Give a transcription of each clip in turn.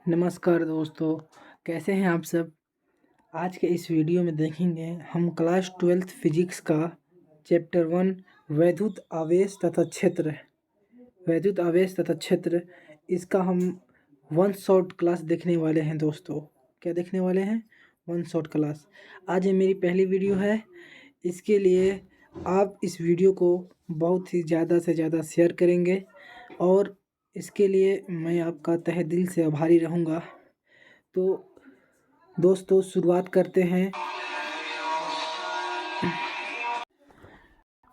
नमस्कार दोस्तों, कैसे हैं आप सब। आज के इस वीडियो में देखेंगे हम क्लास 12th फिजिक्स का चैप्टर 1 वैद्युत आवेश तथा क्षेत्र इसका हम वन शॉट क्लास देखने वाले हैं दोस्तों। क्या देखने वाले हैं? One shot class. आज ये मेरी पहली वीडियो है, इसके लिए आप इस वीडियो को बहुत ही ज़्यादा से ज़्यादा शेयर करेंगे और इसके लिए मैं आपका तहे दिल से आभारी रहूँगा। तो दोस्तों शुरुआत करते हैं।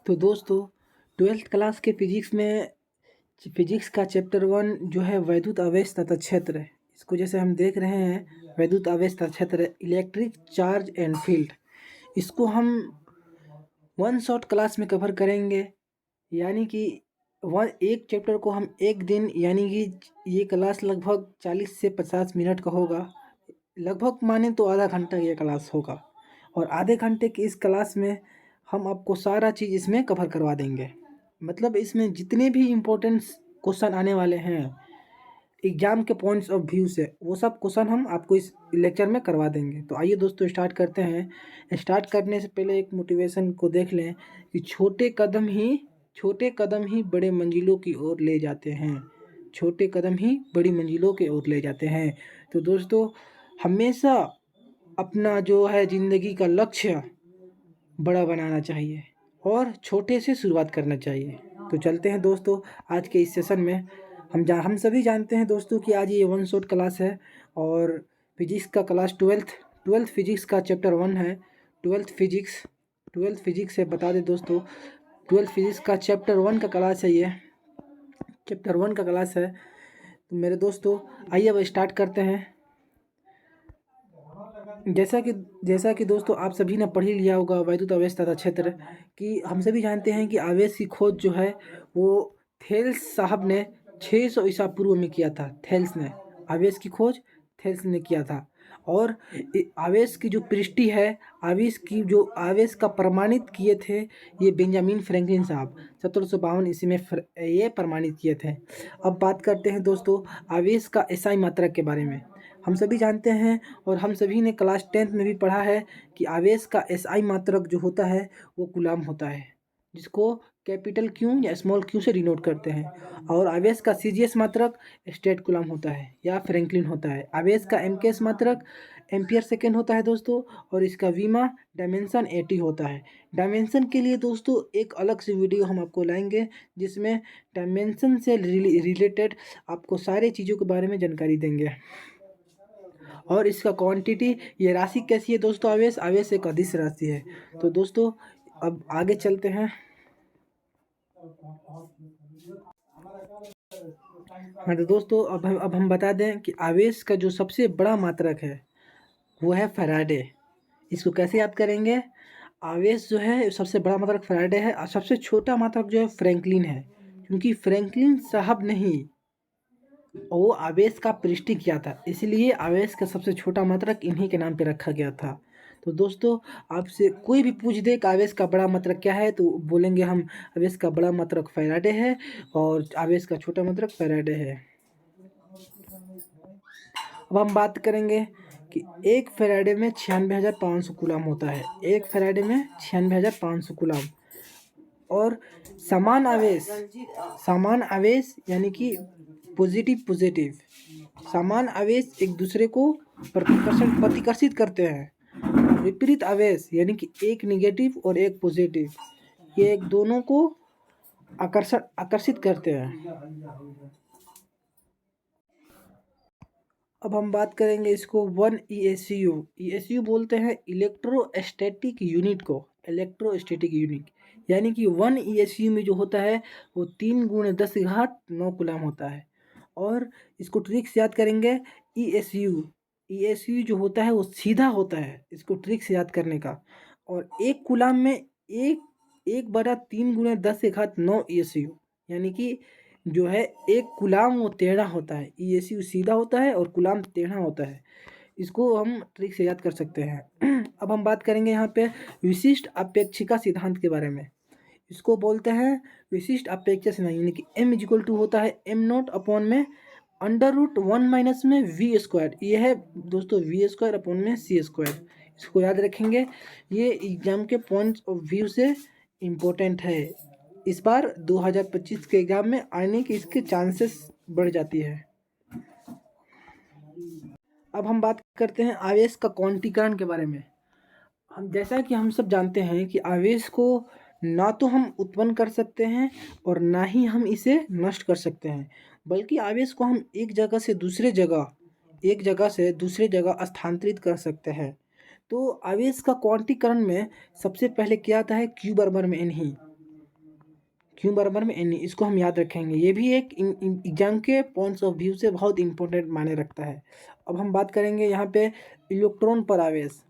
तो दोस्तों 12th क्लास के फिजिक्स का चैप्टर 1 जो है वैद्युत आवेश तथा क्षेत्र है। इसको जैसे हम देख रहे हैं, वैद्युत आवेश तथा क्षेत्र, इलेक्ट्रिक चार्ज एंड फील्ड, इसको हम वन शॉट क्लास में कवर करेंगे। यानी कि एक चैप्टर को हम एक दिन, यानी कि ये क्लास लगभग 40 से 50 मिनट का होगा। लगभग माने तो आधा घंटा ये क्लास होगा और आधे घंटे की इस क्लास में हम आपको सारा चीज़ इसमें कवर करवा देंगे। मतलब इसमें जितने भी इम्पोर्टेंट्स क्वेश्चन आने वाले हैं एग्जाम के पॉइंट्स ऑफ व्यू से, वो सब क्वेश्चन हम आपको इस लेक्चर में करवा देंगे। तो आइए दोस्तों स्टार्ट करते हैं। स्टार्ट करने से पहले एक मोटिवेशन को देख लें कि छोटे कदम ही बड़े मंजिलों की ओर ले जाते हैं। छोटे कदम ही बड़ी मंजिलों की ओर ले जाते हैं। तो दोस्तों हमेशा अपना जो है ज़िंदगी का लक्ष्य बड़ा बनाना चाहिए और छोटे से शुरुआत करना चाहिए। तो चलते हैं दोस्तों आज के इस सेशन में। हम सभी जानते हैं दोस्तों कि आज ये वन शॉट क्लास है और फिजिक्स का क्लास 12th फिजिक्स का चैप्टर 1 है। 12th फिजिक्स से बता दें दोस्तों, 12th फिजिक्स का चैप्टर 1 का क्लास है। ये चैप्टर 1 का क्लास है। तो मेरे दोस्तों आइए अब स्टार्ट करते हैं। जैसा कि दोस्तों आप सभी ने पढ़ ही लिया होगा वैद्युत आवेश तथा क्षेत्र कि हम सभी जानते हैं कि आवेश की खोज जो है वो थेल्स साहब ने 600 ईसा पूर्व में किया था। थेल्स ने आवेश की खोज थेल्स ने किया था। और आवेश की जो पृष्टि है, आवेश का प्रमाणित किए थे ये बेंजामिन फ्रैंकलिन साहब 1752 ईस्वी में ये प्रमाणित किए थे। अब बात करते हैं दोस्तों आवेश का एसआई मात्रक के बारे में। हम सभी जानते हैं और हम सभी ने क्लास 10th में भी पढ़ा है कि आवेश का एसआई मात्रक जो होता है वो कूलाम होता है, जिसको कैपिटल क्यू या स्मॉल क्यू से डिनोट करते हैं। और आवेश का सीजीएस मात्रक स्टेट कूलाम होता है या फ्रैंकलिन होता है। आवेश का एमकेएस मात्रक एम्पियर सेकेंड होता है दोस्तों, और इसका वीमा डायमेंशन 80 होता है। डायमेंशन के लिए दोस्तों एक अलग से वीडियो हम आपको लाएंगे जिसमें डायमेंशन से रिलेटेड आपको सारे चीज़ों के बारे में जानकारी देंगे। और इसका क्वांटिटी, ये राशि कैसी है दोस्तों, आवेश एक अदिश राशि है। तो दोस्तों अब आगे चलते हैं। हाँ तो दोस्तों अब हम बता दें कि आवेश का जो सबसे बड़ा मात्रक है वो है फैराडे। इसको कैसे याद करेंगे? आवेश जो है सबसे बड़ा मात्रक फैराडे है और सबसे छोटा मात्रक जो है फ्रैंकलिन है, क्योंकि फ्रैंकलिन साहब ने ही वो आवेश का पृष्ठि किया था, इसलिए आवेश का सबसे छोटा मात्रक इन्हीं के नाम पे रखा गया था। तो दोस्तों आपसे कोई भी पूछ दे कि आवेश का बड़ा मात्रक क्या है तो बोलेंगे हम आवेश का बड़ा मात्रक फैराडे है और आवेश का छोटा मात्रक फैराडे है। अब हम बात करेंगे कि एक फैराडे में 96,500 कूलम होता है। एक फैराडे में 96,500 कूलम। और समान आवेश यानी कि पॉजिटिव समान आवेश एक दूसरे को प्रतिकर्षित करते हैं। विपरीत आवेश यानी कि एक निगेटिव और एक पॉजिटिव, ये एक दोनों को आकर्षित करते हैं। अब हम बात करेंगे इसको 1 ESU बोलते हैं इलेक्ट्रोस्टैटिक यूनिट, यानी कि 1 ESU में जो होता है वो 3 × 10⁻9 कूलम होता है। और इसको ट्रिक से याद करेंगे। ESU जो होता है वो सीधा होता है, इसको ट्रिक से याद करने का। और एक कूलम में 1/3 × 10⁻9 ESU, यानी कि जो है एक कूलम वो टेढ़ा होता है। ESU सीधा होता है और कूलम टेढ़ा होता है। इसको हम ट्रिक से याद कर सकते हैं। अब हम बात करेंगे यहाँ पे विशिष्ट अपेक्षिका सिद्धांत के बारे में। इसको बोलते हैं विशिष्ट अपेक्षिका सिद्धांत, यानी कि M = होता है m0/में अंडर रूट 1 माइनस में वी स्क्वायर, ये है दोस्तों वी स्क्वायर अपॉन में सी स्क्वायर। इसको याद रखेंगे, ये एग्जाम के पॉइंट ऑफ व्यू से इम्पोर्टेंट है। इस बार 2025 के एग्जाम में आने के इसके चांसेस बढ़ जाती है। अब हम बात करते हैं आवेश का क्वांटीकरण के बारे में। हम जैसा कि हम सब जानते हैं कि आवेश को ना तो हम उत्पन्न कर सकते हैं और ना ही हम इसे नष्ट कर सकते हैं, बल्कि आवेश को हम एक जगह से दूसरे जगह स्थानांतरित कर सकते हैं। तो आवेश का क्वांटीकरण में सबसे पहले क्या आता है, क्यू बराबर में एन ही, क्यू बराबर में एन ही, इसको हम याद रखेंगे। ये भी एक एग्जाम के पॉइंट्स ऑफ व्यू से बहुत इंपॉर्टेंट मायने रखता है। अब हम बात करेंगे यहाँ पे इलेक्ट्रॉन पर आवेश।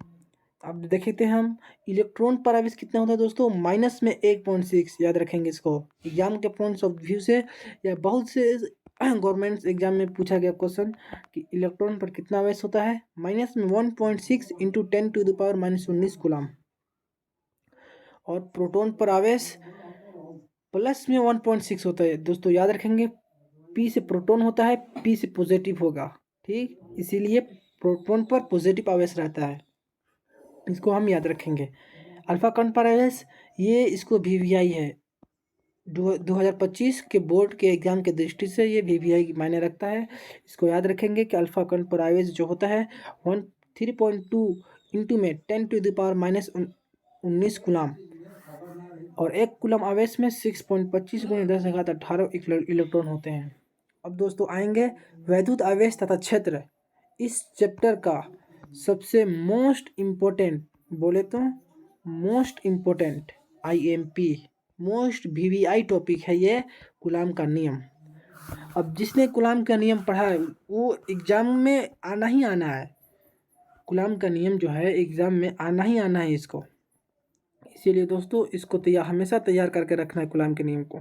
अब देखते हैं हम इलेक्ट्रॉन पर आवेश कितना होता है दोस्तों, माइनस में 1.6। याद रखेंगे इसको एग्जाम के पॉइंट्स ऑफ व्यू से, या बहुत से गवर्नमेंट एग्जाम में पूछा गया क्वेश्चन कि इलेक्ट्रॉन पर कितना आवेश होता है, माइनस में 1.6 इंटू 10⁻⁻19 कूलम। और प्रोटॉन पर आवेश प्लस में 1.6 होता है दोस्तों। याद रखेंगे पी से प्रोटॉन होता है, पी से पॉजिटिव होगा, ठीक, इसीलिए प्रोटॉन पर पॉजिटिव आवेश रहता है, इसको हम याद रखेंगे। अल्फा कण पर आवेश, ये इसको वीवीआई है, 2025 के बोर्ड के एग्जाम के दृष्टि से ये वीवीआई मायने रखता है। इसको याद रखेंगे कि अल्फा कण पर आवेश जो होता है 3.2 इंटू में 10⁻⁻19 कूलम, और 1 कूलम आवेश में 6.25 × 10⁻18 इलेक्ट्रॉन होते हैं। अब दोस्तों आएंगे वैद्युत आवेश तथा क्षेत्र। इस चैप्टर का सबसे मोस्ट इम्पोर्टेंट, बोले तो most important IMP, most VVI topic है ये कूलम का नियम। अब जिसने कूलम का नियम पढ़ा है वो एग्जाम में आना ही आना है, कूलम का नियम जो है एग्जाम में आना ही आना है इसको, इसीलिए दोस्तों इसको हमेशा तैयार करके रखना है कूलम के नियम को।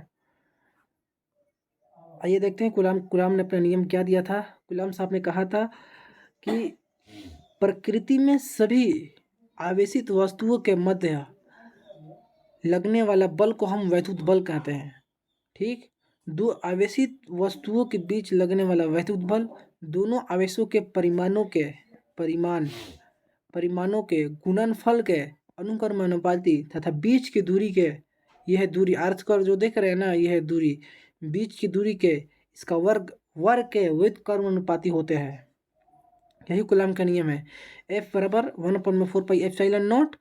आइए देखते हैं कूलम ने अपना नियम क्या दिया था। कूलम साहब ने कहा था कि प्रकृति में सभी आवेशित वस्तुओं के मध्य लगने वाला बल को हम वैद्युत बल कहते हैं, ठीक। दो आवेशित वस्तुओं के बीच लगने वाला वैद्युत बल दोनों आवेशों के परिमाणों के गुणनफल के अनुक्रमानुपाती तथा बीच की दूरी के, यह दूरी अर्थ का जो देख रहे हैं ना, यह दूरी बीच की दूरी के इसका वर्ग के व्युत्क्रमानुपाती होते हैं। यही कूलम का नियम है। F बराबर 1/4πε0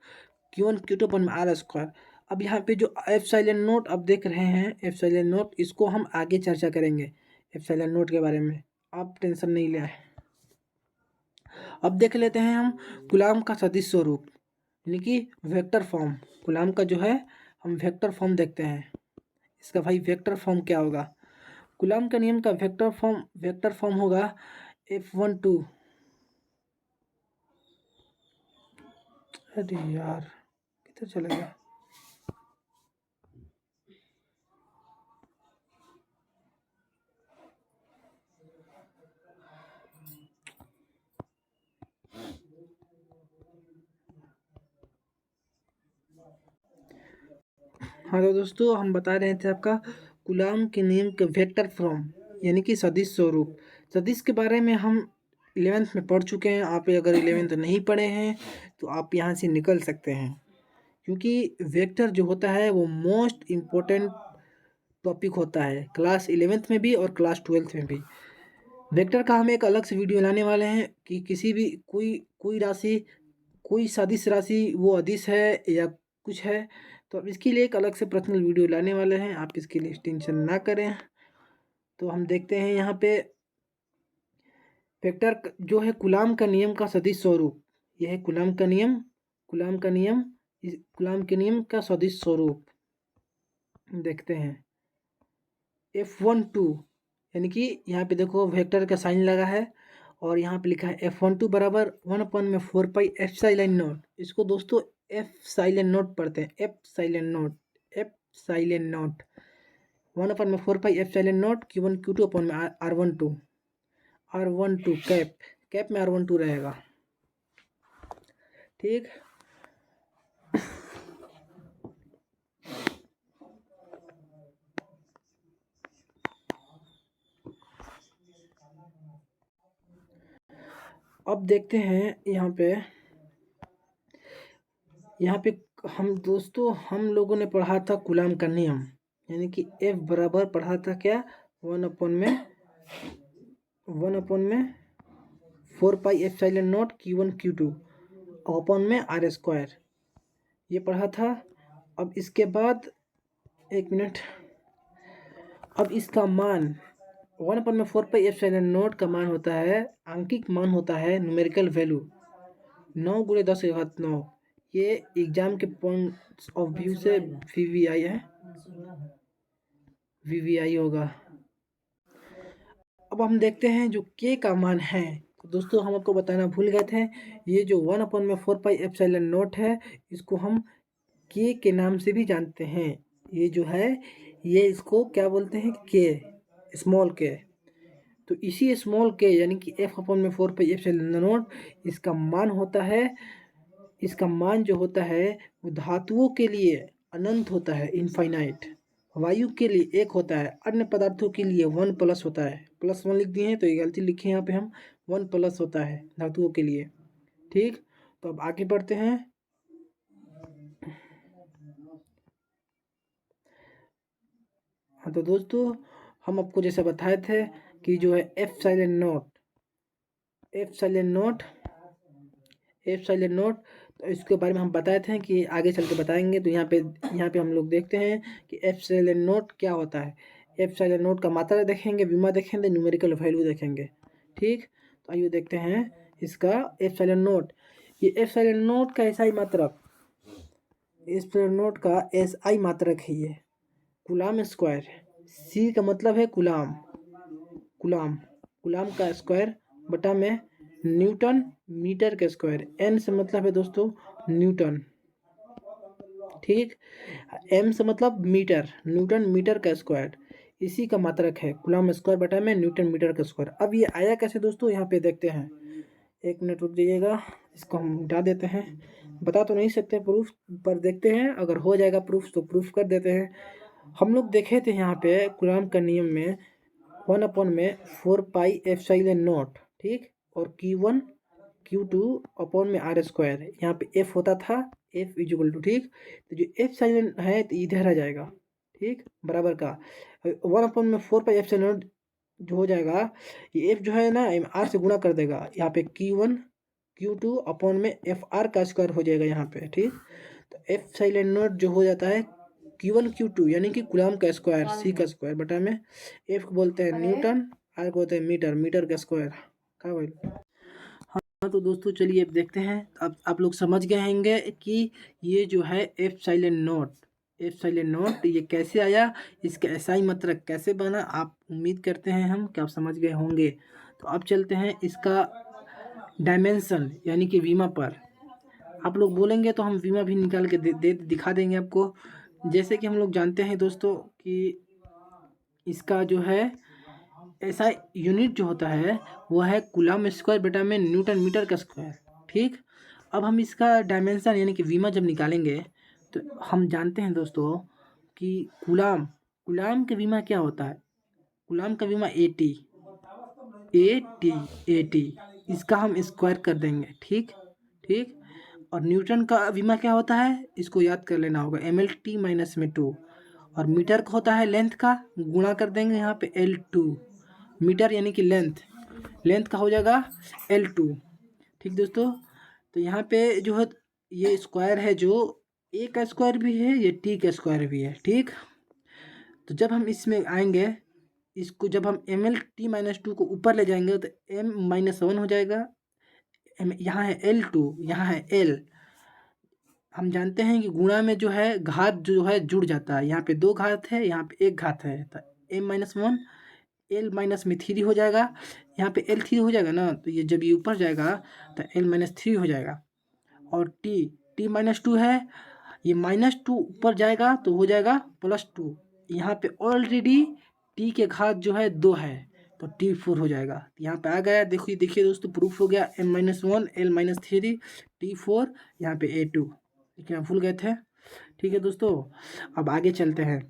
Q1 Q2/r²। अब यहाँ पे जो ε0 अब देख रहे हैं, ε0 इसको हम आगे चर्चा करेंगे ε0 के बारे में, आप टेंशन नहीं लें। अब देख लेते हैं हम कूलम का सदिश स्वरूप, यानी कि वेक्टर फॉर्म। कूलम का जो है हम वेक्टर फॉर्म देखते हैं, इसका भाई वेक्टर फॉर्म क्या होगा। कूलम का नियम का वेक्टर फॉर्म होगा F12, अरे यार किधर चला गया, हाँ तो दोस्तों हम बता रहे थे आपका कूलम के नियम के वेक्टर फॉर्म यानी कि सदिश स्वरूप। सदिश के बारे में हम 11th में पढ़ चुके हैं, आप अगर 11th नहीं पढ़े हैं तो आप यहाँ से निकल सकते हैं, क्योंकि वेक्टर जो होता है वो मोस्ट इम्पोर्टेंट टॉपिक होता है क्लास 11th में भी और क्लास 12th में भी। वेक्टर का हम एक अलग से वीडियो लाने वाले हैं कि किसी भी कोई राशि, कोई सदिश राशि वो अदिश है या कुछ है, तो अब इसके लिए एक अलग से पर्सनल वीडियो लाने वाले हैं, आप इसके लिए टेंशन ना करें। तो हम देखते हैं यहाँ पे वेक्टर जो है कूलम का नियम का सदिश स्वरूप, यह है कूलम का नियम का सदिश स्वरूप। देखते हैं F12, यानी कि यहाँ पे देखो वेक्टर का साइन लगा है और यहाँ पे लिखा है F12 बराबर 1/4πε0। इसको दोस्तों F∉0 पढ़ते हैं, F∉0 1/4πε0 Q1 Q2/r12 कैप में R12 रहेगा, ठीक। अब देखते हैं यहाँ पे हम लोगों ने पढ़ा था कूलाम का नियम, यानी कि F बराबर पढ़ा था क्या, वन अपॉन में 4 pi epsilon not Q1 Q2 upon में R², ये पढ़ा था। अब इसके बाद एक मिनट, अब इसका मान 1/4 पाई एप्सिलॉन नॉट का मान होता है, आंकिक मान होता है, न्यूमेरिकल वैल्यू 9 × 10⁻⁹। ये एग्जाम के पॉइंट्स ऑफ व्यू से वीवीआई है, वीवीआई होगा। अब हम देखते हैं जो के का मान है, तो दोस्तों हम आपको बताना भूल गए थे, ये जो 1/4 पाई एप्सिलॉन नॉट है, इसको हम के नाम से भी जानते हैं। ये जो है ये इसको क्या बोलते हैं, के, स्मॉल के। तो इसी स्मॉल के यानी कि F/4 पाई एप्सिलॉन नॉट इसका मान होता है, इसका मान जो होता है वो धातुओं के लिए अनंत होता है, इनफाइनाइट। वायु के लिए 1 होता है, अन्य पदार्थों के लिए 1 प्लस होता है। +1 लिख दिए हैं तो ये गलती लिखे हैं यहाँ पे हम, 1 प्लस होता है धातुओं के लिए। ठीक, तो अब आगे बढ़ते हैं। हाँ तो दोस्तों हम आपको जैसे बताए थे कि जो है एप्सिलॉन नॉट तो इसके बारे में हम बताए थे कि आगे चल के बताएंगे। तो यहाँ पे हम लोग देखते हैं कि एप्सिलॉन नॉट क्या होता है। एप्सिलॉन नॉट का मात्रा देखेंगे, विमा देखेंगे, न्यूमेरिकल वैल्यू देखेंगे। ठीक, तो आइए देखते हैं इसका एप्सिलॉन नॉट। ये एप्सिलॉन नॉट का एसआई मात्रक, एप्सिलॉन नॉट का एसआई मात्रक है ये कूलाम स्क्वायर। सी का मतलब है कूलाम, कूलाम का स्क्वायर बटा में न्यूटन मीटर का स्क्वायर। एन से मतलब है दोस्तों न्यूटन, ठीक। एम से मतलब मीटर, न्यूटन मीटर का स्क्वायर, इसी का मात्रक है कूलाम स्क्वायर बटा में न्यूटन मीटर का स्क्वायर। अब ये आया कैसे दोस्तों, यहाँ पे देखते हैं, एक मिनट रुक जाइएगा, इसको हम हटा देते हैं। बता तो नहीं सकते प्रूफ, पर देखते हैं, अगर हो जाएगा प्रूफ तो प्रूफ कर देते हैं। हम लोग देखे थे यहाँ पे कूलाम का नियम में 1/4 पाई एप्सिलॉन नॉट, ठीक, और Q1 Q2 अपॉन में R², यहाँ पे F होता था, F इक्वल टू, ठीक। तो जो एप्सिलॉन है तो इधर आ जाएगा, ठीक, बराबर का 1/4 पाई एप्सिलॉन जो हो जाएगा, ये F जो है ना R से गुणा कर देगा, यहाँ पे Q1 Q2 अपॉन में FR का स्क्वायर हो जाएगा यहाँ पे, ठीक। तो एप्सिलॉन नॉट जो हो जाता है Q1 Q2 यानी कि कूलाम का स्क्वायर, सी का स्क्वायर बटा में F को बोलते हैं न्यूटन, R को बोलते हैं मीटर, मीटर का स्क्वायर का वैल्यू। हाँ तो दोस्तों चलिए अब देखते हैं। अब आप लोग समझ गए होंगे कि ये जो है एप्सिलॉन नॉट ये कैसे आया, इसका एसआई मात्रक कैसे बना, आप उम्मीद करते हैं हम कि आप समझ गए होंगे। तो अब चलते हैं इसका डायमेंशन यानी कि विमा पर। आप लोग बोलेंगे तो हम विमा भी निकाल के दिखा देंगे आपको। जैसे कि हम लोग जानते हैं दोस्तों कि इसका जो है ऐसा यूनिट जो होता है वो है कूलाम स्क्वायर बटा में न्यूटन मीटर का स्क्वायर, ठीक। अब हम इसका डायमेंशन यानी कि विमा जब निकालेंगे तो हम जानते हैं दोस्तों कि कूलाम का विमा क्या होता है, कूलाम का विमा ए टी इसका हम स्क्वायर कर देंगे, ठीक ठीक। और न्यूटन का विमा क्या होता है, इसको याद कर लेना होगा, ML/T-2। और मीटर का होता है लेंथ का, गुणा कर देंगे यहाँ पे L2, मीटर यानी कि लेंथ का हो जाएगा L2, ठीक दोस्तों। तो यहाँ पे जो है ये स्क्वायर है, जो ए का स्क्वायर भी है, ये टी का स्क्वायर भी है, ठीक। तो जब हम इसमें आएंगे, इसको जब हम ML/T-2 को ऊपर ले जाएंगे तो M-1 हो जाएगा। यहाँ है L2, यहाँ है L। हम जानते हैं कि गुणा में जो है घात जो है जुड़ जाता है, यहाँ पे 2 घात है, यहाँ पे 1 घात है, तो M-1 L माइनस में 3 हो जाएगा, यहाँ पे L3 हो जाएगा ना, तो ये जब ये ऊपर जाएगा तो L-3 हो जाएगा। और T-2 है, ये -2 ऊपर जाएगा तो हो जाएगा +2। यहाँ पे ऑलरेडी T के घात जो है 2 है तो T4 हो जाएगा। यहाँ पे आ गया, देखिए दोस्तों प्रूफ हो गया, M-1 L-3 T4, यहाँ पे A2, लेकिन आप भूल गए थे, ठीक है दोस्तों। अब आगे चलते हैं,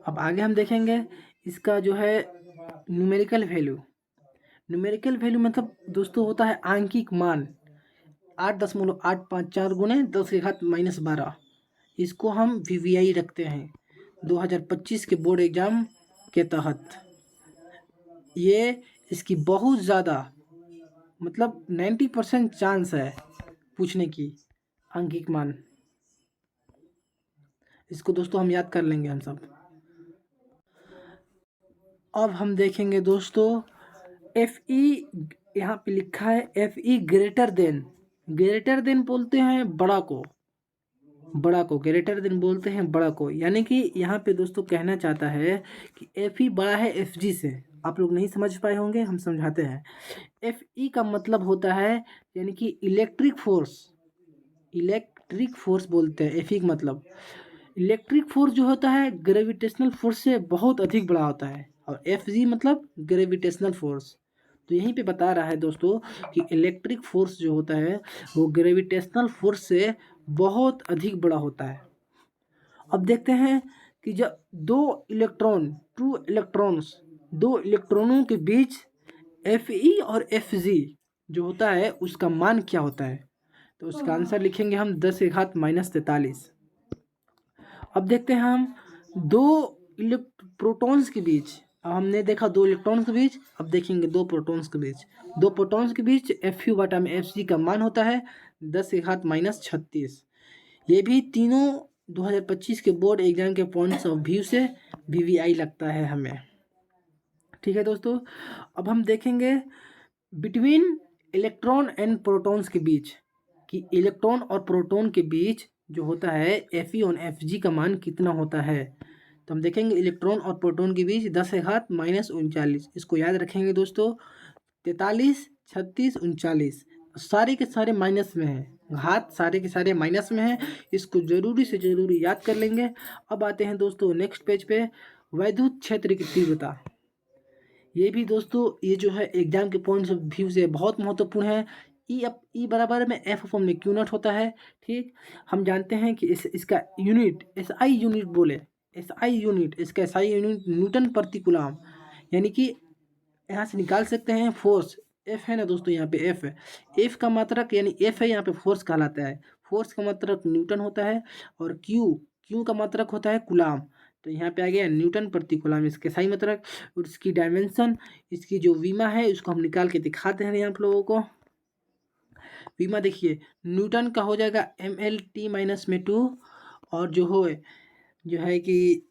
अब आगे हम देखेंगे इसका जो है न्यूमेरिकल वैल्यू। न्यूमेरिकल वैल्यू मतलब दोस्तों होता है आंकिक मान। 8.854 गुणे 10⁻⁻12। इसको हम वीवीआई रखते हैं 2025 के बोर्ड एग्जाम के तहत। ये इसकी बहुत ज़्यादा मतलब 90% चांस है पूछने की आंकिक मान। इसको दोस्तों हम याद कर लेंगे हम सब। अब हम देखेंगे दोस्तों एफ ई, यहाँ पे लिखा है F E greater than. Greater than बोलते हैं बड़ा को, बड़ा को ग्रेटर देन बोलते हैं बड़ा को। यानी कि यहाँ पे दोस्तों कहना चाहता है कि एफ ई बड़ा है एफ जी से। आप लोग नहीं समझ पाए होंगे, हम समझाते हैं। एफ ई का मतलब होता है यानी कि इलेक्ट्रिक फोर्स। इलेक्ट्रिक फोर्स बोलते हैं एफ ई का मतलब। इलेक्ट्रिक फोर्स जो होता है ग्रेविटेशनल फोर्स से बहुत अधिक बड़ा होता है। और एफ जी मतलब ग्रेविटेशनल फोर्स। तो यहीं पे बता रहा है दोस्तों कि इलेक्ट्रिक फोर्स जो होता है वो ग्रेविटेशनल फोर्स से बहुत अधिक बड़ा होता है। अब देखते हैं कि जब टू इलेक्ट्रॉन्स, दो इलेक्ट्रॉनों के बीच एफ ई और एफ जी जो होता है उसका मान क्या होता है। तो उसका आंसर लिखेंगे हम 10⁻⁻43। अब देखते हैं हम दो प्रोटॉन्स के बीच। अब हमने देखा दो इलेक्ट्रॉन्स के बीच, अब देखेंगे दो प्रोटॉन्स के बीच। दो प्रोटॉन्स के बीच एफ यू बटा में एफ जी का मान होता है 10⁻⁻36। ये भी तीनों 2025 के बोर्ड एग्जाम के पॉइंट्स ऑफ व्यू से वीवीआई लगता है हमें। ठीक है दोस्तों। अब हम देखेंगे बिटवीन इलेक्ट्रॉन एंड प्रोटॉन्स के बीच कि इलेक्ट्रॉन और प्रोटॉन के बीच जो होता है एफ ई और एफ जी का मान कितना होता है। तो हम देखेंगे इलेक्ट्रॉन और प्रोटॉन के बीच 10⁻⁻39। इसको याद रखेंगे दोस्तों 43, 36, 39 सारे के सारे माइनस में है, घात सारे के सारे माइनस में है। इसको जरूरी से जरूरी याद कर लेंगे। अब आते हैं दोस्तों नेक्स्ट पेज पे, वैद्युत क्षेत्र की तीव्रता। ये भी दोस्तों ये जो है एग्जाम के पॉइंट्स ऑफ व्यू से बहुत महत्वपूर्ण है। ई बराबर में एफ अपॉन में क्यू नॉट होता है। ठीक, हम जानते हैं कि इसका यूनिट एस आई यूनिट बोले, एस आई यूनिट, इसका एस आई यूनिट न्यूटन प्रति कूलम। यानी कि यहाँ से निकाल सकते हैं फोर्स। एफ है ना दोस्तों, यहाँ पे एफ है। एफ का मात्रक यानी एफ है यहाँ पे फोर्स कहलाता है। फोर्स का मात्रक न्यूटन होता है और क्यू का मात्रक होता है कूलम। तो यहाँ पे आ गया न्यूटन प्रति कूलम इसके सही मात्रक। और इसकी डायमेंशन, इसकी जो वीमा है उसको हम निकाल के दिखाते हैं यहाँ आप लोगों को। वीमा देखिए न्यूटन का हो जाएगा mL/T-2। और जो है कि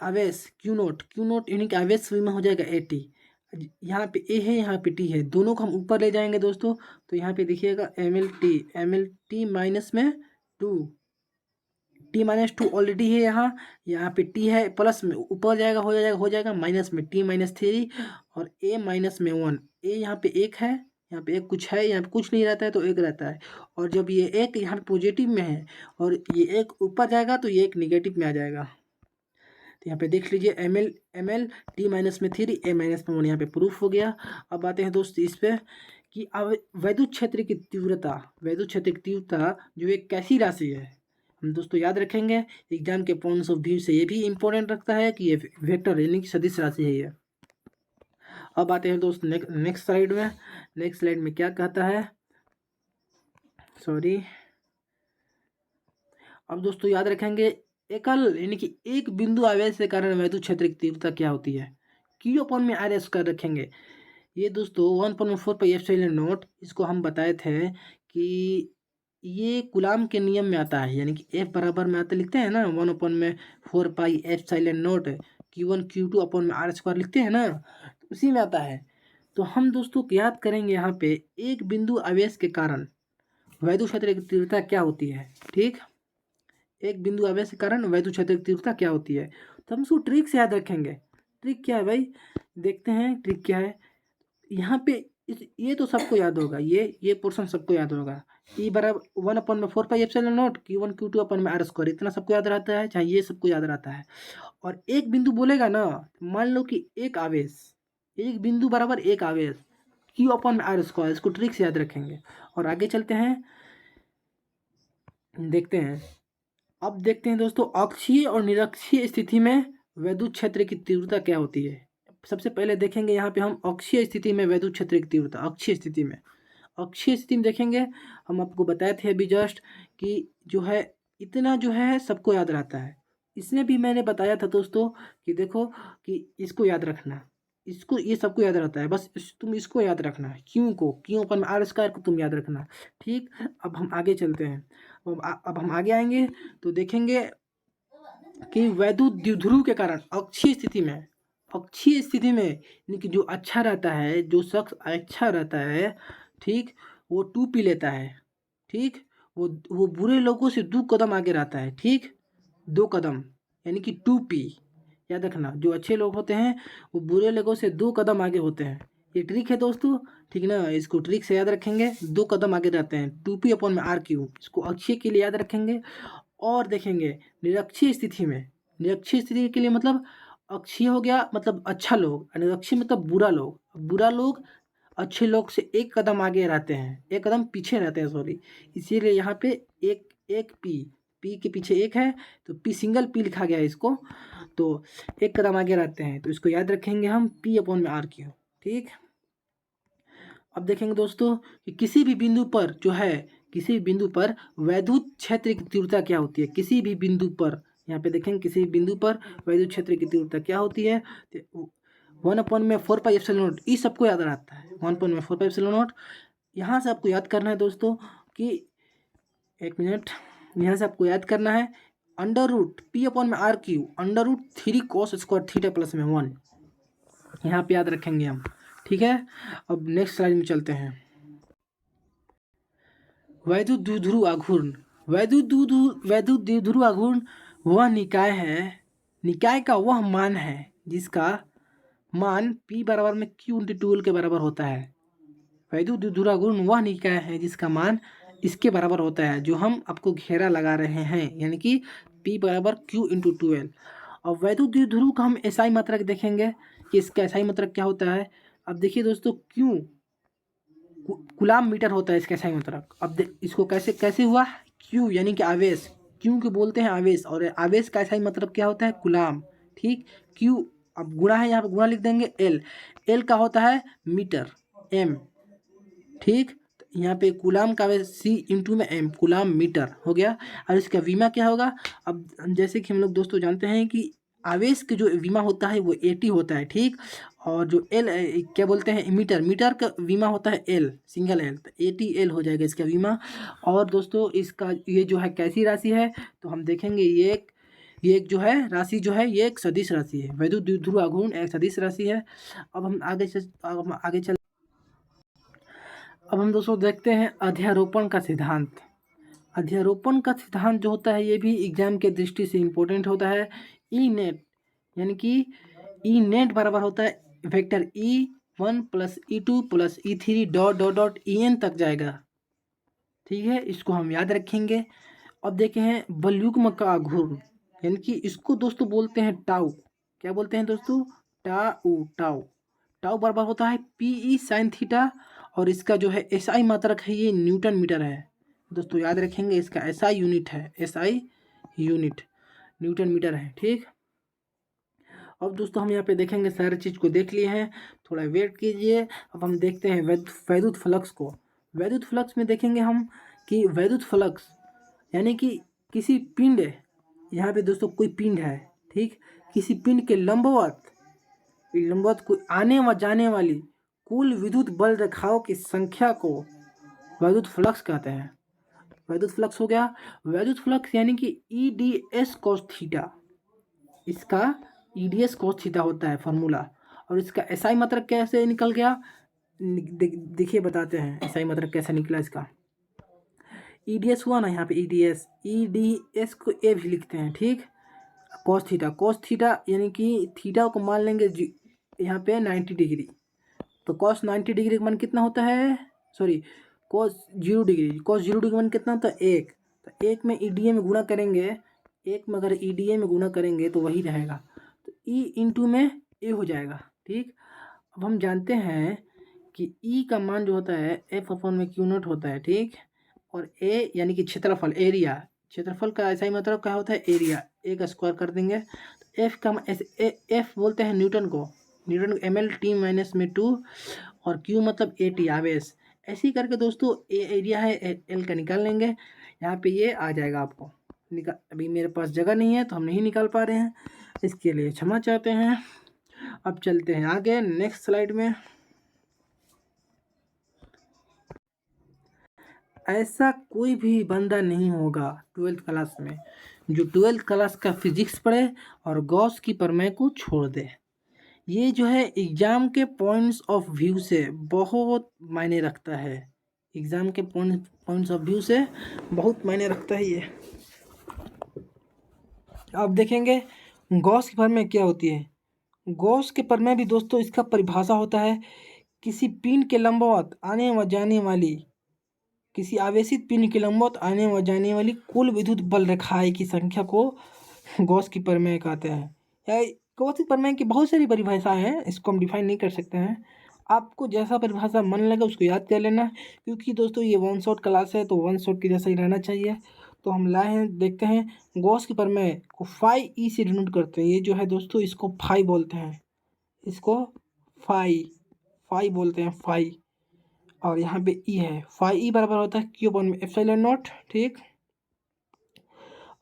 आवेश क्यू नोट यानी कि आवेश वीमा हो जाएगा 80। यहाँ पे ए है यहाँ पे टी है, दोनों को हम ऊपर ले जाएंगे दोस्तों। तो यहाँ पे देखिएगा mL/T माइनस में 2, T-2 ऑलरेडी है यहाँ पे टी है प्लस में ऊपर जाएगा हो जाएगा माइनस में T-3 और A-1। ए यहाँ पे एक है, यहाँ पे एक कुछ है, यहाँ पे कुछ नहीं रहता है तो एक रहता है। और जब ये एक यहाँ पे पॉजिटिव में है और ये एक ऊपर जाएगा तो ये एक निगेटिव में आ जाएगा। तो यहाँ पे देख लीजिए mL/T-3 A-1 यहाँ पे प्रूफ हो गया। अब आते हैं दोस्त इस पे कि अब वैद्युत क्षेत्र की तीव्रता, वैद्युत क्षेत्र की तीव्रता जो एक कैसी राशि है। हम दोस्तों याद रखेंगे एग्जाम के पॉइंट्स ऑफ व्यू से ये भी इंपॉर्टेंट रखता है कि ये वेक्टर यानी कि सदिश राशि है ये। अब आते हैं दोस्त नेक्स्ट स्लाइड में। नेक्स्ट स्लाइड में क्या कहता है, सॉरी। अब दोस्तों याद रखेंगे एकल यानी कि एक बिंदु आवेश के कारण वैद्युत क्षेत्र की तीव्रता क्या होती है। क्यू अपॉन में आर एस कर रखेंगे। ये दोस्तों 1/4πε0, इसको हम बताए थे कि ये कूलाम के नियम में आता है। यानी कि एफ बराबर में आता लिखते हैं ना 1/4πε0 Q1 Q2/r² लिखते हैं ना, तो उसी में आता है। तो हम दोस्तों याद करेंगे यहाँ पे एक बिंदु आवेश के कारण वैद्युत क्षेत्र की तीव्रता क्या होती है। ठीक, एक बिंदु आवेश के कारण वैद्युत क्षेत्र की तीव्रता क्या होती है। तो हम उसको ट्रिक से याद रखेंगे। ट्रिक क्या है भाई, देखते हैं ट्रिक क्या है। यहाँ पे ये तो सबको याद होगा, ये पोर्शन सबको याद होगा। ई बराबर 1/4πε0 Q1 Q2/r², इतना सबको याद रहता है, चाहे ये सबको याद रहता है। और एक बिंदु बोलेगा ना, मान लो कि एक आवेश, एक बिंदु बराबर एक आवेश Q/r², इसको ट्रिक से याद रखेंगे। और आगे चलते हैं, देखते हैं। अब देखते हैं दोस्तों अक्षीय और निरक्षीय स्थिति में वैद्युत क्षेत्र की तीव्रता क्या होती है। सबसे पहले देखेंगे यहाँ पे हम अक्षीय स्थिति में वैद्युत क्षेत्र की तीव्रता। अक्षीय स्थिति में देखेंगे, हम आपको बताए थे अभी जस्ट कि जो है इतना जो है सबको याद रहता है। इसमें भी मैंने बताया था दोस्तों कि देखो कि इसको याद रखना, इसको, ये सबको याद रहता है, बस तुम इसको याद रखना, क्यों अपन आर स्क्वायर को तुम याद रखना। ठीक, अब हम आगे चलते हैं। अब हम आगे आएंगे तो देखेंगे कि वैद्युत द्विध्रुव के कारण अक्षीय स्थिति में यानी कि जो अच्छा रहता है, जो शख्स अच्छा रहता है, ठीक, वो 2p लेता है। ठीक, वो बुरे लोगों से 2 कदम आगे रहता है। ठीक, 2 कदम यानी कि 2p, याद रखना। जो अच्छे लोग होते हैं वो बुरे लोगों से 2 कदम आगे होते हैं। ये ट्रिक है दोस्तों, ठीक ना, इसको ट्रिक से याद रखेंगे। 2 कदम आगे रहते हैं, 2p अपॉन में RQ, इसको अक्षीय के लिए याद रखेंगे। और देखेंगे निरक्षीय स्थिति के लिए, मतलब अक्षीय हो गया मतलब अच्छा लोग, निरक्षीय मतलब बुरा लोग अच्छे लोग से 1 कदम आगे रहते हैं, 1 कदम पीछे रहते हैं, सॉरी। इसीलिए यहाँ पे एक पी के पीछे 1 है तो पी सिंगल पी लिखा गया है इसको, तो 1 कदम आगे रहते हैं, तो इसको याद रखेंगे हम P अपॉन में RQ। ठीक, अब देखेंगे दोस्तों कि किसी भी बिंदु पर वैद्युत क्षेत्र की तीव्रता क्या होती है। किसी भी बिंदु पर, यहाँ पे देखेंगे किसी भी बिंदु पर वैद्युत क्षेत्र की तीव्रता क्या होती है। 1/4πε0, ये सबको याद रहता है, 1/4πε0। यहाँ से आपको याद करना है दोस्तों कि 1 मिनट, यहाँ से आपको याद करना है √P अपॉन में RQ, √3 cos square theta plus में 1, यहाँ पे याद रखेंगे हम। ठीक है, अब नेक्स्ट स्लाइड में चलते हैं। वैद्युत द्विध्रुव आघूर्ण। वैद्युत द्विध्रुव आघूर्ण वह निकाय का वह मान है जिसका मान P बराबर में Q×2L के बराबर होता है। वैद्युत द्विध्रुव आघूर्ण वह निकाय है जिसका मान इसके बराबर होता है, जो हम आपको घेरा लगा रहे हैं, यानी कि P बराबर Q×2L। और वैद्युत द्विध्रुव का हम एसआई मात्रक देखेंगे कि इसका एसआई मात्रक क्या होता है। अब देखिए दोस्तों, कूलाम मीटर होता है इसका एसआई मात्रक। अब इसको कैसे हुआ, Q यानी कि आवेश, Q को बोलते हैं आवेश, और आवेश का एसआई मात्रक क्या होता है, कूलाम। ठीक, Q, अब गुणा है, यहाँ पे गुणा लिख देंगे। L का होता है मीटर, M। ठीक, यहाँ पे कूलाम का C/M, कूलाम मीटर हो गया। और इसका विमा क्या होगा। अब जैसे कि हम लोग दोस्तों जानते हैं कि आवेश के जो विमा होता है वो AT होता है। ठीक, और जो L क्या बोलते हैं, मीटर का विमा होता है L, सिंगल L, तो ATL हो जाएगा इसका विमा। और दोस्तों इसका ये जो है कैसी राशि है, तो हम देखेंगे ये एक जो है राशि जो है, ये एक सदिश राशि है। वैद्युत द्विध्रुव आघूर्ण एक सदिश राशि है। अब हम दोस्तों देखते हैं अध्यारोपण का सिद्धांत। अध्यारोपण का सिद्धांत जो होता है ये भी एग्जाम के दृष्टि से इम्पोर्टेंट होता है। ई नेट यानी कि ई नेट बराबर होता है vector E1 + E2 + E3 dot En तक जाएगा। ठीक है, इसको हम याद रखेंगे। अब देखे हैं बलयुग्म का आघूर्ण, यानी कि इसको दोस्तों बोलते हैं टाउ। क्या बोलते हैं दोस्तों, टाउ बराबर होता है PE sin थीटा, और इसका जो है SI मात्रक है ये न्यूटन मीटर है। दोस्तों याद रखेंगे, इसका SI यूनिट है, SI यूनिट न्यूटन मीटर है। ठीक, अब दोस्तों हम यहाँ पे देखेंगे, सारी चीज़ को देख लिए हैं, थोड़ा वेट कीजिए। अब हम देखते हैं वैद्युत फ्लक्स को। वैद्युत फ्लक्स में देखेंगे हम कि वैद्युत फ्लक्स यानी कि किसी पिंड, यहाँ पे दोस्तों कोई पिंड है, ठीक, किसी पिंड के लंबवत को आने व जाने वाली कुल विद्युत बल रेखाओं की संख्या को वैद्युत फ्लक्स कहते हैं। वैद्युत फ्लक्स हो गया। वैद्युत फ्लक्स यानी कि EDS cos थीटा, इसका EDS cos थीटा होता है फॉर्मूला। और इसका SI मात्रक कैसे निकल गया, देखिए बताते हैं SI मात्रक कैसे निकला इसका। EDS हुआ ना, यहाँ पे EDS को A भी लिखते हैं। ठीक, cos थीटा यानी कि थीटा को मान लेंगे यहाँ पे 90 डिग्री, तो cos 90 डिग्री का मान कितना होता है, सॉरी cos 0 डिग्री का मान कितना होता है 1, तो 1 में EDA में गुणा करेंगे, 1 में अगर EDA में गुणा करेंगे तो वही रहेगा, तो E इंटू में A हो जाएगा। ठीक, अब हम जानते हैं कि E का मान जो होता है F/Q0 होता है। ठीक, और A यानी कि क्षेत्रफल, क्षेत्रफल का ऐसा ही मतलब क्या होता है, एरिया, A का स्क्वायर कर देंगे। तो F बोलते हैं न्यूटन को, न्यूटन mL/t-2 और Q मतलब AT आवेश। ऐसे ही करके दोस्तों ए एरिया है एल का निकाल लेंगे, यहाँ पे ये आ जाएगा आपको निकाल। अभी मेरे पास जगह नहीं है तो हम नहीं निकाल पा रहे हैं, इसके लिए क्षमा चाहते हैं। अब चलते हैं आगे नेक्स्ट स्लाइड में। ऐसा कोई भी बंदा नहीं होगा 12th क्लास में जो 12th क्लास का फिजिक्स पढ़े और गॉस की प्रमेय को छोड़ दे। ये जो है एग्ज़ाम के पॉइंट्स ऑफ व्यू से बहुत मायने रखता है। एग्ज़ाम के पॉइंट्स ऑफ व्यू से बहुत मायने रखता है ये। अब देखेंगे गॉस की प्रमेय क्या होती है। गॉस के प्रमेय भी दोस्तों इसका परिभाषा होता है किसी पिंड के लंबवत आने व जाने वाली किसी आवेशित पिंड के लंबवत आने व जाने वाली कुल विद्युत बल रेखाएं की संख्या को गॉस की प्रमेय कहते हैं। या गॉस की प्रमेय की बहुत सारी परिभाषाएं हैं, इसको हम डिफाइन नहीं कर सकते हैं। आपको जैसा परिभाषा मन लगे उसको याद कर लेना, क्योंकि दोस्तों ये वन शॉट क्लास है तो वन शॉट की जैसा ही रहना चाहिए। तो हम लाए हैं, देखते हैं गॉस की प्रमेय को फाई ई से डिनोट करते हैं। ये जो है दोस्तों इसको फाई बोलते हैं, इसको फाई बोलते हैं, फाई। और यहाँ पे ई है, फाई ई बराबर होता है क्यू अपॉन एप्सिलॉन नॉट, ठीक।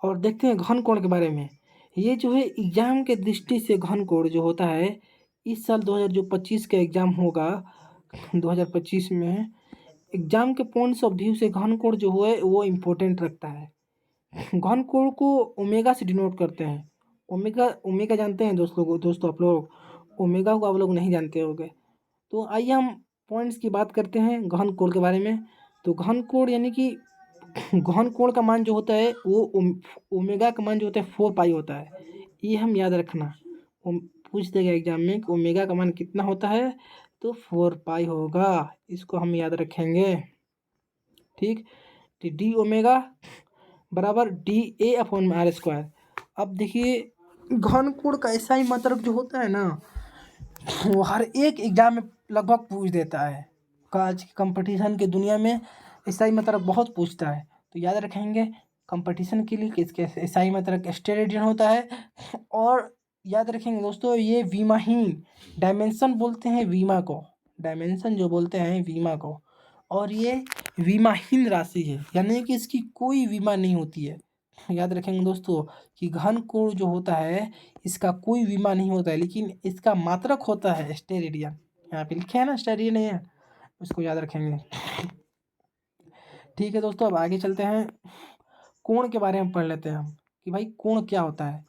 और देखते हैं घन कोण के बारे में। ये जो है एग्जाम के दृष्टि से घन कोण जो होता है इस साल 2025 का एग्जाम होगा 2025 में, एग्जाम के पॉइंट्स ऑफ व्यू से घन कोण जो है वो इम्पोर्टेंट रखता है। घन कोण को ओमेगा से डिनोट करते हैं। ओमेगा जानते हैं दोस्तों आप लोग, ओमेगा को आप लोग नहीं जानते होंगे। तो आइए हम पॉइंट्स की बात करते हैं घन कोण के बारे में। तो घन कोण यानी कि घन कोण का मान जो होता है वो ओमेगा का मान जो होता है 4 पाई होता है। ये हम याद रखना, पूछ देगा एग्जाम में कि ओमेगा का मान कितना होता है, तो 4 पाई होगा, इसको हम याद रखेंगे, ठीक। तो डी ओमेगा बराबर DA/r²। अब देखिए घन कोण का ऐसा ही मतलब जो होता है ना वो हर एक एग्जाम में लगभग पूछ देता है। आज की कंपटीशन की दुनिया में ईसाई मतलब बहुत पूछता है, तो याद रखेंगे कंपटीशन के लिए किसके ईसाई मतलब स्टेरेडियन होता है। और याद रखेंगे दोस्तों ये विमाहीन डायमेंशन बोलते हैं वीमा को, डायमेंशन जो बोलते हैं वीमा को। और ये विमाहीन राशि है, यानी कि इसकी कोई विमा नहीं होती है। याद रखेंगे दोस्तों कि घन कोण जो होता है इसका कोई विमा नहीं होता है, लेकिन इसका मात्रक होता है स्टेरेडियन। यहाँ पे लिखे है ना स्टेरेडियन है, उसको याद रखेंगे, ठीक है दोस्तों। अब आगे चलते हैं, कोण के बारे में पढ़ लेते हैं हम कि भाई कोण क्या होता है।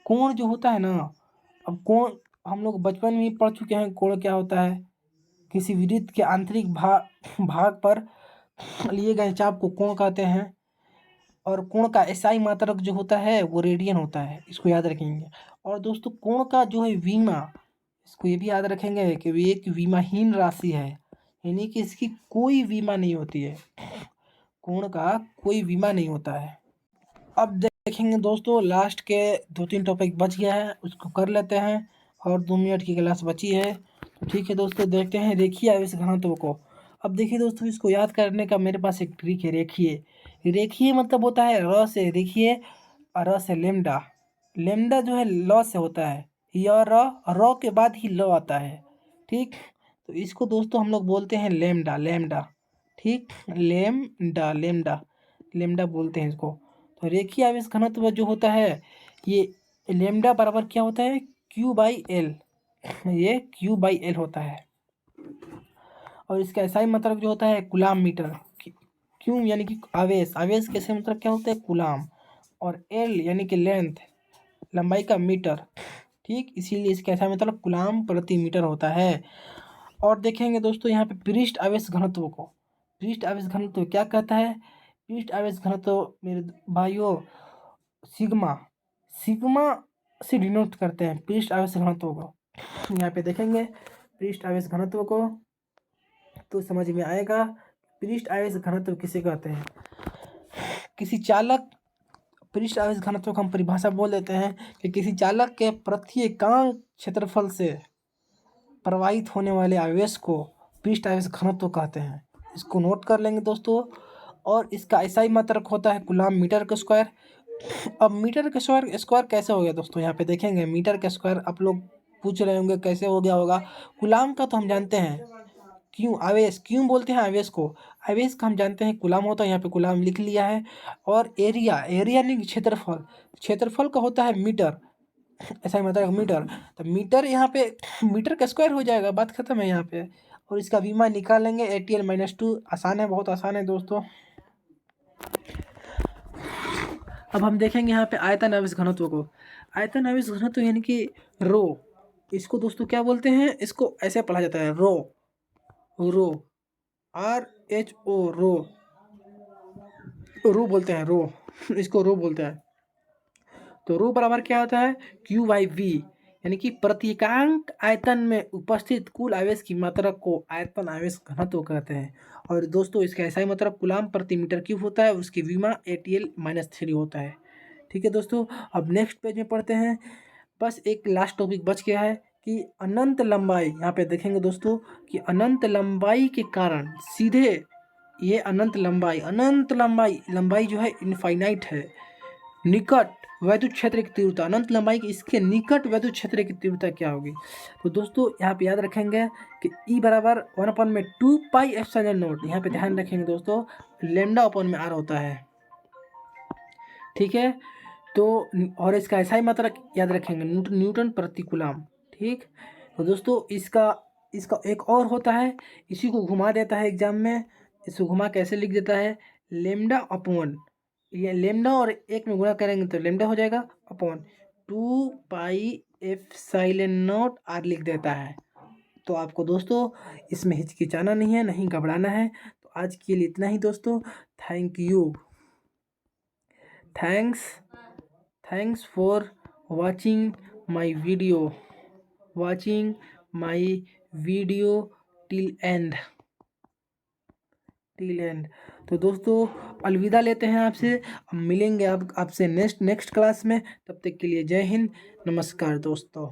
कोण जो होता है ना, अब कोण हम लोग बचपन में ही पढ़ चुके हैं कोण क्या होता है। किसी वृत्त के आंतरिक भाग पर लिए गए चाप को कोण कहते हैं। और कोण का एसआई मात्रक जो होता है वो रेडियन होता है, इसको याद रखेंगे। और दोस्तों कोण का जो है विमा, इसको ये भी याद रखेंगे कि ये एक विमाहीन राशि है, यानी कि इसकी कोई विमा नहीं होती है, कोण का कोई विमा नहीं होता है। अब देखेंगे दोस्तों लास्ट के 2-3 टॉपिक बच गया है, उसको कर लेते हैं, और 2 मिनट की क्लास बची है। तो ठीक है दोस्तों, देखते हैं रेखीय आवेश घनत्व को। अब देखिए दोस्तों इसको याद करने का मेरे पास एक ट्रिक है। रेखीय मतलब होता है र से रेखीय और र से लेमडा। लेमडा जो है ल से होता है, यह र के बाद ही ल आता है, ठीक। तो इसको दोस्तों हम लोग बोलते हैं लेमडा, ठीक। लेमडा बोलते हैं इसको। तो रेखीय आवेश घनत्व जो होता है ये लेमडा बराबर क्या होता है Q/L, ये Q/L होता है। और इसका एसआई मतलब जो होता है कूलाम मीटर। क्यों यानी कि आवेश कैसे मतलब क्या होता है कूलाम, और एल यानी कि लेंथ लंबाई का मीटर, ठीक। इसीलिए इसका ऐसा मतलब कूलाम प्रति मीटर होता है। और देखेंगे दोस्तों यहाँ पे पृष्ठ आवेश घनत्व को। पृष्ठ आवेश घनत्व क्या कहता है, पृष्ठ आवेश घनत्व मेरे भाइयों सिग्मा से डिनोट करते हैं पृष्ठ आवेश घनत्व को। यहाँ पे देखेंगे पृष्ठ आवेश घनत्व को तो समझ में आएगा पृष्ठ आवेश घनत्व किसे कहते हैं। किसी चालक पृष्ठ आवेश घनत्व को हम परिभाषा बोल देते हैं कि किसी चालक के प्रति एकांक क्षेत्रफल से प्रवाहित होने वाले आवेश को पृष्ठ आवेश घनत्व कहते हैं। इसको नोट कर लेंगे दोस्तों। और इसका एसआई मात्रक होता है कूलाम मीटर का स्क्वायर। अब मीटर का स्क्वायर कैसे हो गया दोस्तों, यहाँ पे देखेंगे मीटर का स्क्वायर आप लोग पूछ रहे होंगे कैसे हो गया होगा। कूलाम का तो हम जानते हैं, क्यों आवेश, क्यों बोलते हैं आवेश को, आवेश का हम जानते हैं कूलाम होता है, यहाँ पे कूलाम लिख लिया है। और एरिया, एरिया नहीं क्षेत्रफल, क्षेत्रफल का होता है मीटर, ऐसा ही मतलब मीटर, तो मीटर यहाँ पे मीटर का स्क्वायर हो जाएगा, बात खत्म है यहाँ पे। और इसका विमा निकालेंगे ATL-2, आसान है, बहुत आसान है दोस्तों। अब हम देखेंगे यहाँ पे आयतन आवेश घनत्व को। आयतन आवेश घनत्व यानी कि रो, इसको दोस्तों क्या बोलते हैं, इसको ऐसे पढ़ा जाता है रो, रो RHO, रो, रो बोलते हैं रो, इसको रो बोलते हैं। तो रो बराबर क्या होता है, Q/V, यानी कि प्रत्येकांक आयतन में उपस्थित कुल आवेश की मात्रा को आयतन आवेश घनत्व कहते हैं। और दोस्तों इसका ऐसा ही मतलब कूलाम प्रति मीटर क्यूब होता है, उसकी विमा ATL-3 होता है। ठीक है दोस्तों, अब नेक्स्ट पेज में पढ़ते हैं। बस एक लास्ट टॉपिक बच गया है कि अनंत लंबाई, यहाँ पे देखेंगे दोस्तों कि अनंत लंबाई के कारण सीधे ये अनंत लंबाई, अनंत लंबाई जो है इनफाइनाइट है, निकट वैद्युत क्षेत्र की तीव्रता, अनंत लंबाई की इसके निकट वैद्युत क्षेत्र की तीव्रता क्या होगी। तो दोस्तों यहाँ पे याद रखेंगे कि E बराबर 1/2πε0, यहाँ पे ध्यान रखेंगे दोस्तों, λ/r होता है। ठीक है, तो और इसका ऐसा ही मात्रक याद रखेंगे, न्यूटन प्रति कूलाम। ठीक, तो दोस्तों इसका एक और होता है, इसी को घुमा देता है एग्जाम में, इसको घुमा कैसे लिख देता है, λ/, ये लेमडा और 1 में गुणा करेंगे तो लेमडा हो जाएगा, अपॉन 2πε0r लिख देता है। तो आपको दोस्तों इसमें हिचकिचाना नहीं है, नहीं घबराना है। तो आज के लिए इतना ही दोस्तों, thank you, thanks for watching my video till and. तो दोस्तों अलविदा लेते हैं आपसे, अब मिलेंगे आपसे नेक्स्ट क्लास में, तब तक के लिए जय हिंद, नमस्कार दोस्तों।